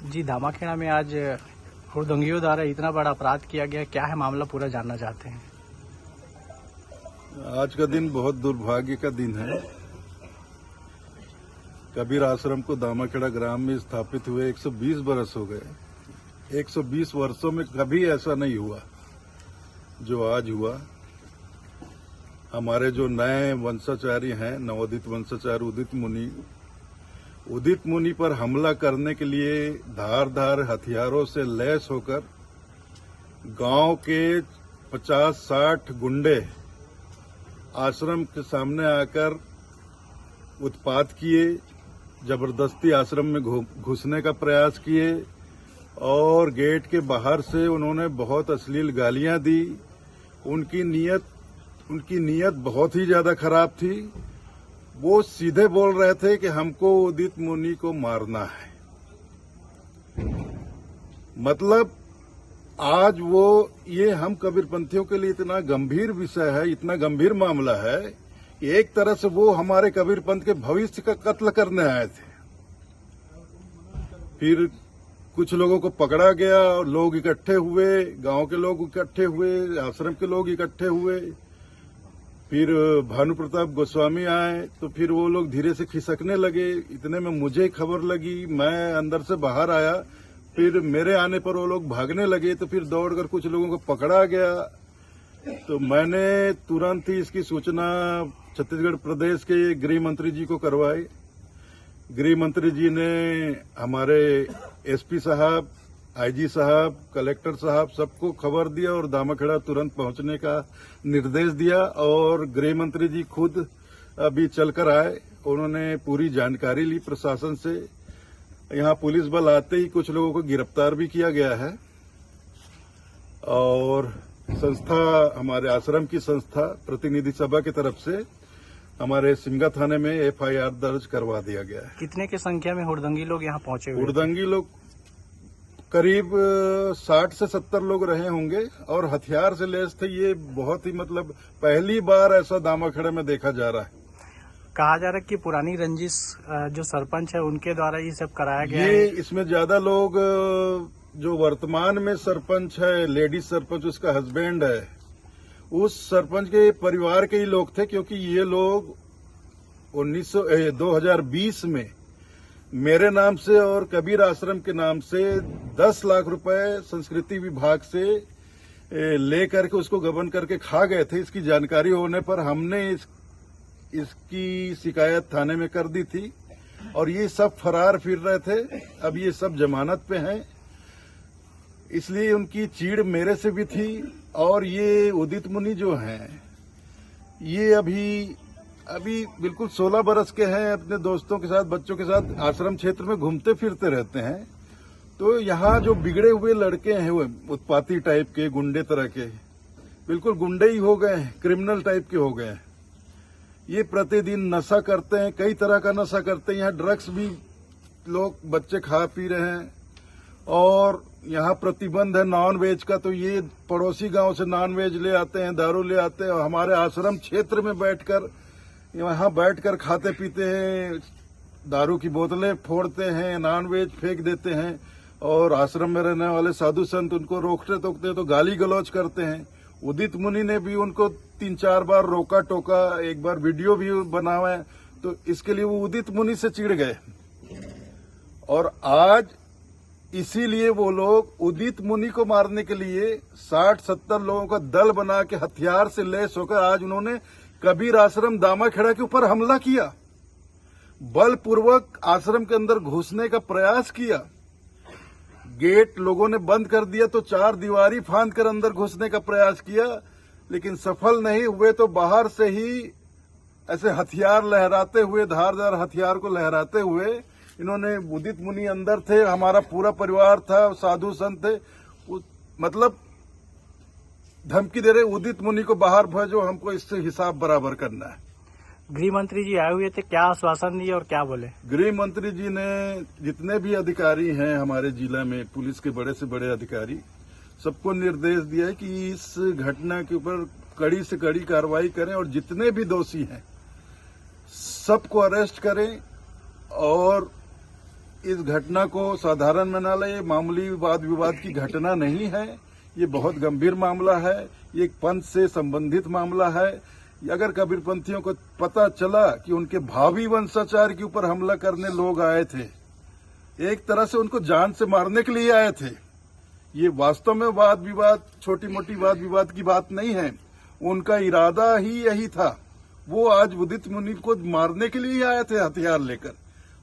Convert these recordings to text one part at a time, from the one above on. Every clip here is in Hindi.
जी, दामाखेड़ा में आज हुड़दंगियों द्वारा इतना बड़ा अपराध किया गया, क्या है मामला, पूरा जानना चाहते हैं। आज का दिन बहुत दुर्भाग्य का दिन है। कबीर आश्रम को दामाखेड़ा ग्राम में स्थापित हुए 120 बरस हो गए। 120 वर्षों में कभी ऐसा नहीं हुआ जो आज हुआ। हमारे जो नए वंशाचारी हैं, नवोदित वंशाचार्य उदित मुनि पर हमला करने के लिए धारदार हथियारों से लैस होकर गांव के 50-60 गुंडे आश्रम के सामने आकर उत्पात किए, जबरदस्ती आश्रम में घुसने का प्रयास किए और गेट के बाहर से उन्होंने बहुत अश्लील गालियां दी। उनकी नीयत बहुत ही ज्यादा खराब थी। वो सीधे बोल रहे थे कि हमको उदित मुनि को मारना है। मतलब आज ये हम कबीरपंथियों के लिए इतना गंभीर विषय है, इतना गंभीर मामला है कि एक तरह से वो हमारे कबीरपंथ के भविष्य का कत्ल करने आए थे। फिर कुछ लोगों को पकड़ा गया और लोग इकट्ठे हुए, गांव के लोग इकट्ठे हुए, आश्रम के लोग इकट्ठे हुए। फिर भानु प्रताप गोस्वामी आए तो फिर वो लोग धीरे से खिसकने लगे। इतने में मुझे खबर लगी, मैं अंदर से बाहर आया। फिर मेरे आने पर वो लोग भागने लगे तो फिर दौड़कर कुछ लोगों को पकड़ा गया। तो मैंने तुरंत ही इसकी सूचना छत्तीसगढ़ प्रदेश के गृह मंत्री जी को करवाई। गृह मंत्री जी ने हमारे एसपी साहब, आईजी साहब, कलेक्टर साहब सबको खबर दिया और दामाखेड़ा तुरंत पहुंचने का निर्देश दिया। और गृह मंत्री जी खुद अभी चलकर आए, उन्होंने पूरी जानकारी ली प्रशासन से। यहाँ पुलिस बल आते ही कुछ लोगों को गिरफ्तार भी किया गया है और संस्था, हमारे आश्रम की संस्था प्रतिनिधि सभा की तरफ से हमारे सिमगा थाने में एफआईआर दर्ज करवा दिया गया है। कितने की संख्या में हुड़दंगी लोग यहाँ पहुंचे हुए? हुड़दंगी लोग करीब 60 से 70 लोग रहे होंगे और हथियार से लैस थे। ये बहुत ही मतलब पहली बार ऐसा दामाखेड़ा में देखा जा रहा है। कहा जा रहा है कि पुरानी रंजिश जो सरपंच है उनके द्वारा ये सब कराया गया ये है। इसमें ज्यादा लोग जो वर्तमान में सरपंच है, लेडीज सरपंच, उसका हस्बैंड है, उस सरपंच के परिवार के ही लोग थे। क्योंकि ये लोग 2020 में मेरे नाम से और कबीर आश्रम के नाम से 10 लाख रुपए संस्कृति विभाग से लेकर के उसको गबन करके खा गए थे। इसकी जानकारी होने पर हमने इसकी शिकायत थाने में कर दी थी और ये सब फरार फिर रहे थे। अब ये सब जमानत पे हैं, इसलिए उनकी चीड़ मेरे से भी थी। और ये उदित मुनि जो हैं, ये अभी बिल्कुल 16 बरस के हैं, अपने दोस्तों के साथ, बच्चों के साथ आश्रम क्षेत्र में घूमते फिरते रहते हैं। तो यहाँ जो बिगड़े हुए लड़के हैं, वो उत्पाती टाइप के, गुंडे तरह के, बिल्कुल गुंडे ही हो गए हैं, क्रिमिनल टाइप के हो गए हैं। ये प्रतिदिन नशा करते हैं, कई तरह का नशा करते हैं। यहाँ ड्रग्स भी लोग, बच्चे खा पी रहे हैं और यहाँ प्रतिबंध है नॉन वेज का। तो ये पड़ोसी गांव से नॉन वेज ले आते हैं, दारू ले आते हैं और हमारे आश्रम क्षेत्र में बैठकर खाते पीते हैं, दारू की बोतलें फोड़ते हैं, नॉन वेज फेंक देते हैं। और आश्रम में रहने वाले साधु संत उनको रोकते टोकते तो गाली गलौज करते हैं। उदित मुनि ने भी उनको 3-4 बार रोका टोका, एक बार वीडियो भी बनावा है। तो इसके लिए वो उदित मुनि से चिढ़ गए और आज इसीलिए वो लोग उदित मुनि को मारने के लिए 60-70 लोगों का दल बना के हथियार से लैस होकर आज उन्होंने कबीर आश्रम दामाखेड़ा के ऊपर हमला किया। बलपूर्वक आश्रम के अंदर घुसने का प्रयास किया। गेट लोगों ने बंद कर दिया तो 4 दीवारी फांद कर अंदर घुसने का प्रयास किया, लेकिन सफल नहीं हुए। तो बाहर से ही ऐसे हथियार लहराते हुए, धारदार हथियार को लहराते हुए इन्होंने, उदित मुनि अंदर थे, हमारा पूरा परिवार था, साधु संत थे, मतलब धमकी दे रहे उदित मुनि को बाहर भेजो, हमको इससे हिसाब बराबर करना है। गृह मंत्री जी आए हुए थे, क्या आश्वासन दिए और क्या बोले? गृह मंत्री जी ने जितने भी अधिकारी हैं हमारे जिला में, पुलिस के बड़े से बड़े अधिकारी, सबको निर्देश दिया है कि इस घटना के ऊपर कड़ी से कड़ी कार्रवाई करें और जितने भी दोषी हैं सबको अरेस्ट करें और इस घटना को साधारण में न ले, मामूली वाद विवाद की घटना नहीं है। ये बहुत गंभीर मामला है। ये एक पंथ से संबंधित मामला है। अगर कबीरपंथियों को पता चला कि उनके भावी वंशाचार्य के ऊपर हमला करने लोग आए थे, एक तरह से उनको जान से मारने के लिए आए थे। ये वास्तव में वाद विवाद, छोटी मोटी वाद विवाद की बात नहीं है। उनका इरादा ही यही था। वो आज उदित मुनि को मारने के लिए आए थे हथियार लेकर।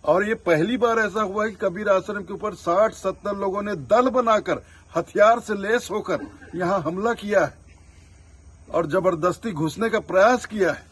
और ये पहली बार ऐसा हुआ है कि कबीर आश्रम के ऊपर 60-70 लोगों ने दल बनाकर हथियार से लैस होकर यहाँ हमला किया है और जबरदस्ती घुसने का प्रयास किया है।